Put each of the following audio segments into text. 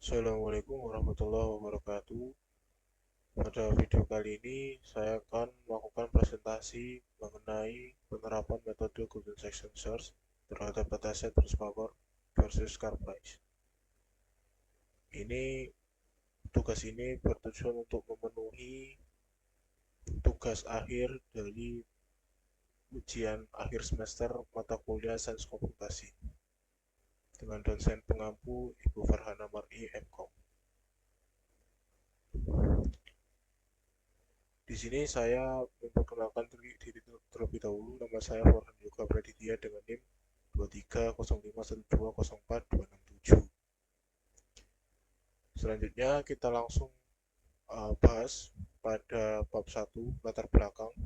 Assalamualaikum warahmatullahi wabarakatuh. Pada video kali ini saya akan melakukan presentasi mengenai penerapan metode Golden Section Search terhadap dataset horsepower versus car price. Tugas ini bertujuan untuk memenuhi tugas akhir dari ujian akhir semester mata kuliah Sains Komputasi dengan dosen pengampu Ibu Farhana Mar'i MKOM. Di sini saya memperkenalkan diri terlebih dahulu. Nama saya Farhan Yoga Praditya dengan NIM 2305120427. Selanjutnya kita langsung bahas pada bab 1 latar belakang.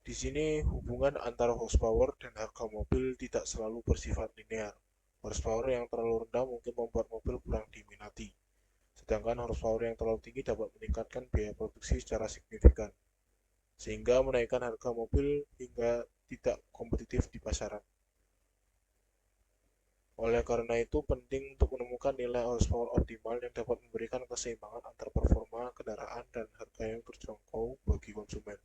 Di sini hubungan antara horsepower dan harga mobil tidak selalu bersifat linear. Horsepower yang terlalu rendah mungkin membuat mobil kurang diminati, sedangkan horsepower yang terlalu tinggi dapat meningkatkan biaya produksi secara signifikan, sehingga menaikkan harga mobil hingga tidak kompetitif di pasaran. Oleh karena itu, penting untuk menemukan nilai horsepower optimal yang dapat memberikan keseimbangan antar performa kendaraan dan harga yang terjangkau bagi konsumen.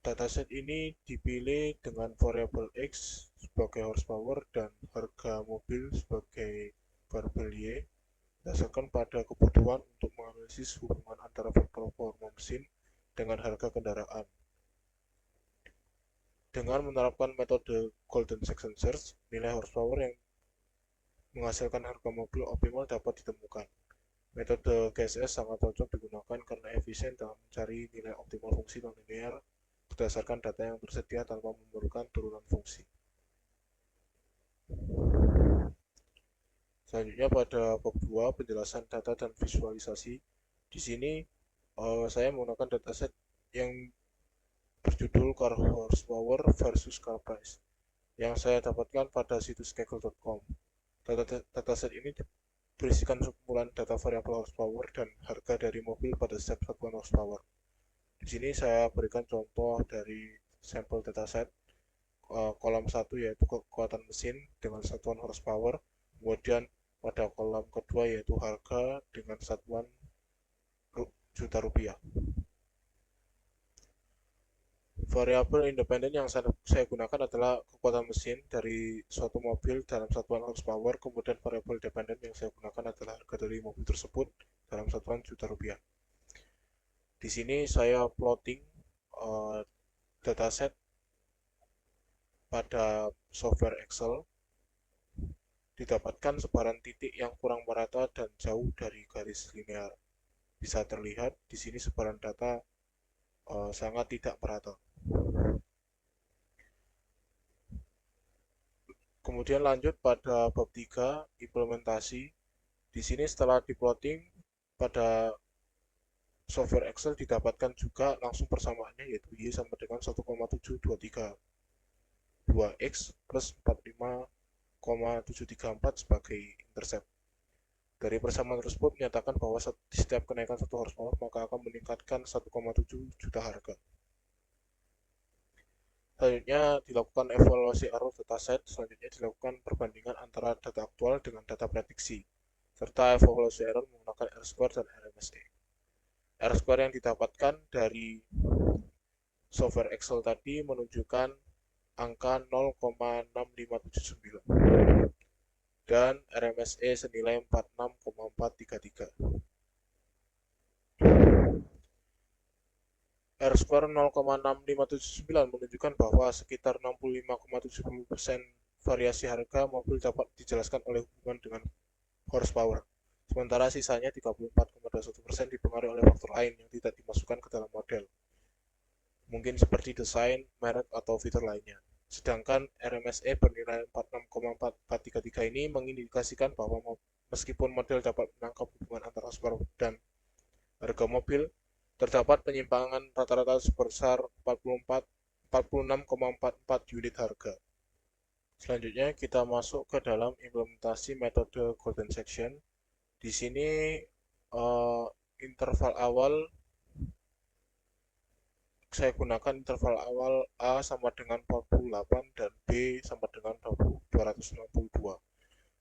Dataset ini dipilih dengan variabel X sebagai horsepower dan harga mobil sebagai variabel Y berdasarkan pada kebutuhan untuk menganalisis hubungan antara performa mesin dengan harga kendaraan. Dengan menerapkan metode Golden Section Search, nilai horsepower yang menghasilkan harga mobil optimal dapat ditemukan. Metode GSS sangat cocok digunakan karena efisien dalam mencari nilai optimal fungsi non-linear berdasarkan data yang tersedia tanpa memerlukan turunan fungsi. Selanjutnya pada bab 2 penjelasan data dan visualisasi. Di sini saya menggunakan dataset yang berjudul Car Horsepower versus Car Price yang saya dapatkan pada situs kaggle.com. Dataset ini berisikan kumpulan data variabel horsepower dan harga dari mobil pada setiap satuan horsepower. Di sini saya berikan contoh dari sampel dataset. Kolom 1 yaitu kekuatan mesin dengan satuan horsepower, kemudian pada kolom kedua yaitu harga dengan satuan juta rupiah. Variabel independen yang saya gunakan adalah kekuatan mesin dari suatu mobil dalam satuan horsepower, kemudian variabel dependen yang saya gunakan adalah harga dari mobil tersebut dalam satuan juta rupiah. Di sini saya plotting dataset pada software Excel. Didapatkan sebaran titik yang kurang merata dan jauh dari garis linear. Bisa terlihat di sini sebaran data sangat tidak merata. Kemudian lanjut pada bab 3 implementasi. Di sini setelah diplotting pada software Excel didapatkan juga langsung persamaannya yaitu Y sama dengan 1,723 2X plus 45,734 sebagai intercept. Dari persamaan tersebut menyatakan bahwa di setiap kenaikan 1 horsepower maka akan meningkatkan 1,7 juta harga. Selanjutnya dilakukan evaluasi arus dataset, selanjutnya dilakukan perbandingan antara data aktual dengan data prediksi, serta evaluasi error menggunakan R-square dan RMSE. R-square yang didapatkan dari software Excel tadi menunjukkan angka 0,6579 dan RMSE senilai 46,433. R-square 0,6579 menunjukkan bahwa sekitar 65,70% variasi harga mobil dapat dijelaskan oleh hubungan dengan horsepower, sementara sisanya 34,21% dipengaruhi oleh faktor lain yang tidak dimasukkan ke dalam model, mungkin seperti desain, merek, atau fitur lainnya. Sedangkan RMSE bernilai 46,433 ini mengindikasikan bahwa meskipun model dapat menangkap hubungan antara horsepower dan harga mobil, terdapat penyimpangan rata-rata sebesar 46,44 unit harga. Selanjutnya kita masuk ke dalam implementasi metode Golden Section. Di sini interval awal saya gunakan interval awal A sama dengan 48 dan B sama dengan 262.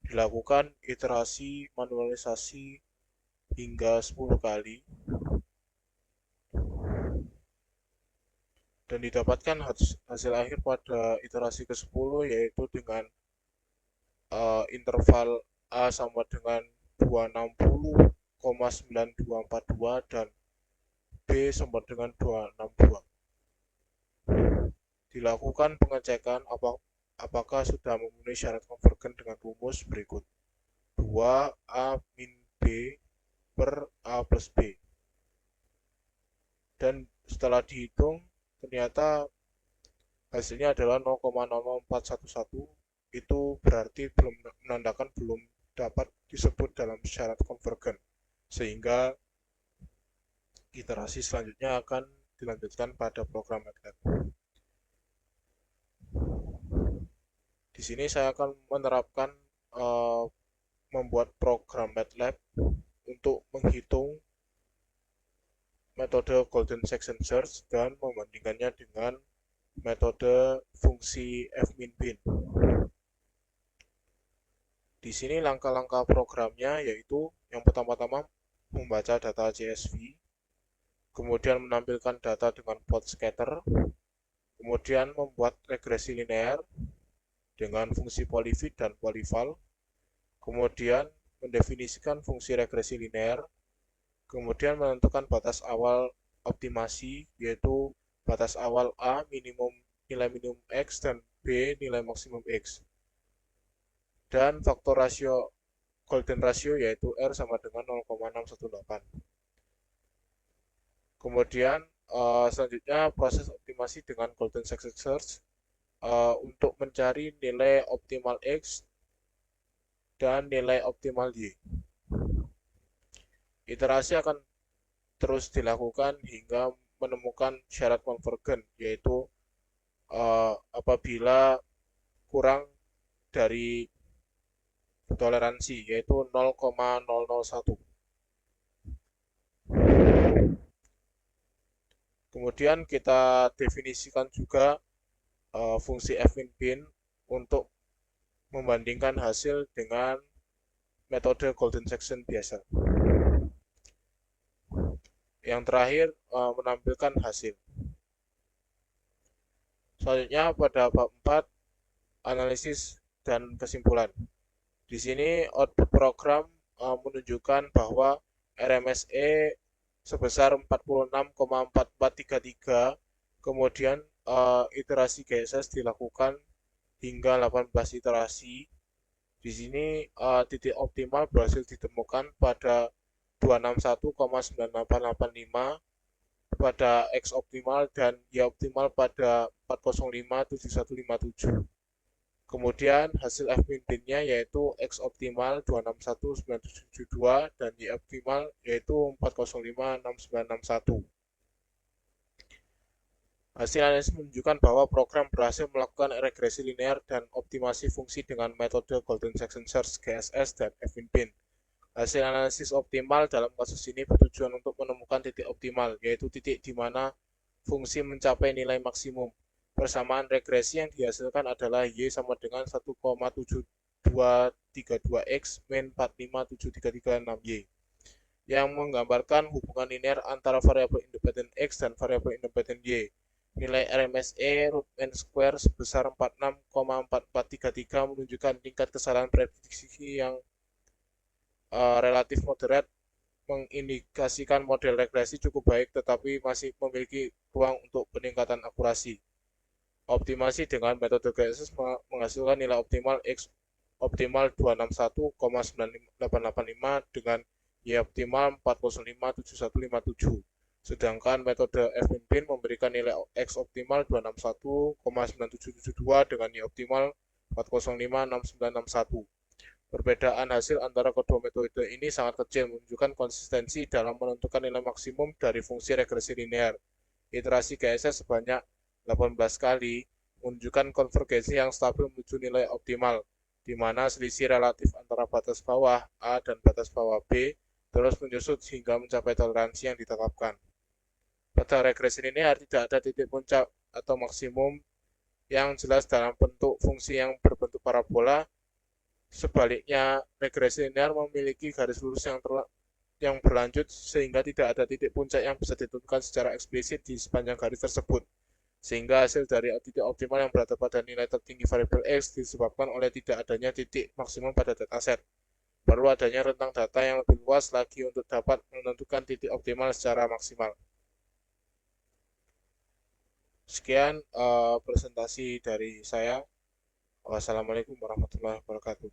Dilakukan iterasi manualisasi hingga 10 kali dan didapatkan hasil akhir pada iterasi ke-10 yaitu dengan interval A sama dengan 260,9242 dan B sama dengan 262. Dilakukan pengecekan apakah sudah memenuhi syarat konvergen dengan rumus berikut. 2A min B per A plus B. Dan setelah dihitung, ternyata hasilnya adalah 0,00411. Itu berarti belum menandakan belum dapat disebut dalam syarat konvergen. Sehingga iterasi selanjutnya akan dilanjutkan pada program MATLAB. Di sini saya akan menerapkan membuat program MATLAB untuk menghitung metode Golden Section Search dan membandingkannya dengan metode fungsi fmin-bin. Di sini langkah-langkah programnya yaitu yang pertama-tama membaca data CSV, kemudian menampilkan data dengan plot scatter, kemudian membuat regresi linear dengan fungsi polyfit dan polyval, kemudian mendefinisikan fungsi regresi linear, kemudian menentukan batas awal optimasi yaitu batas awal A nilai minimum X dan B nilai maksimum X, dan faktor rasio golden ratio yaitu R sama dengan 0,618. Kemudian selanjutnya proses optimasi dengan Golden Section Search untuk mencari nilai optimal X dan nilai optimal Y. Iterasi akan terus dilakukan hingga menemukan syarat konvergen, yaitu apabila kurang dari toleransi, yaitu 0,001. Kemudian kita definisikan juga fungsi fmin-bin untuk membandingkan hasil dengan metode Golden Section biasa. Yang terakhir menampilkan hasil. Selanjutnya pada bab 4 analisis dan kesimpulan. Di sini output program menunjukkan bahwa RMSE sebesar 46,4433, kemudian iterasi GSS dilakukan hingga 18 iterasi. Di sini titik optimal berhasil ditemukan pada 261,9885 pada X optimal dan Y optimal pada 405,7157. Kemudian hasil fmin-binnya yaitu X optimal 261,9772 dan Y optimal yaitu 405,6961. Hasil analisis menunjukkan bahwa program berhasil melakukan regresi linear dan optimasi fungsi dengan metode Golden Section Search GSS dan fmin-bin. Hasil analisis optimal dalam kasus ini bertujuan untuk menemukan titik optimal, yaitu titik di mana fungsi mencapai nilai maksimum. Persamaan regresi yang dihasilkan adalah Y sama dengan 1,7232X min 45736Y, yang menggambarkan hubungan linear antara variabel independen X dan variabel independen Y. Nilai RMSE root mean square sebesar 46,4433 menunjukkan tingkat kesalahan prediksi yang relatif moderat, mengindikasikan model regresi cukup baik tetapi masih memiliki ruang untuk peningkatan akurasi. Optimasi dengan metode GSS menghasilkan nilai optimal X optimal 261,9885 dengan Y optimal 405,7157. Sedangkan metode fmin-bin memberikan nilai X optimal 261,9772 dengan Y optimal 405,6961. Perbedaan hasil antara kedua metode ini sangat kecil, menunjukkan konsistensi dalam menentukan nilai maksimum dari fungsi regresi linear. Iterasi GSS sebanyak 18 kali menunjukkan konvergensi yang stabil menuju nilai optimal, di mana selisih relatif antara batas bawah A dan batas bawah B terus menyusut hingga mencapai toleransi yang ditetapkan. Pada regression ini tidak ada titik puncak atau maksimum yang jelas dalam bentuk fungsi yang berbentuk parabola. Sebaliknya, regresi linear memiliki garis lurus yang berlanjut sehingga tidak ada titik puncak yang bisa ditentukan secara eksplisit di sepanjang garis tersebut. Sehingga hasil dari titik optimal yang berada pada nilai tertinggi variabel X disebabkan oleh tidak adanya titik maksimum pada dataset. Perlu adanya rentang data yang lebih luas lagi untuk dapat menentukan titik optimal secara maksimal. Sekian presentasi dari saya. Wassalamualaikum warahmatullahi wabarakatuh.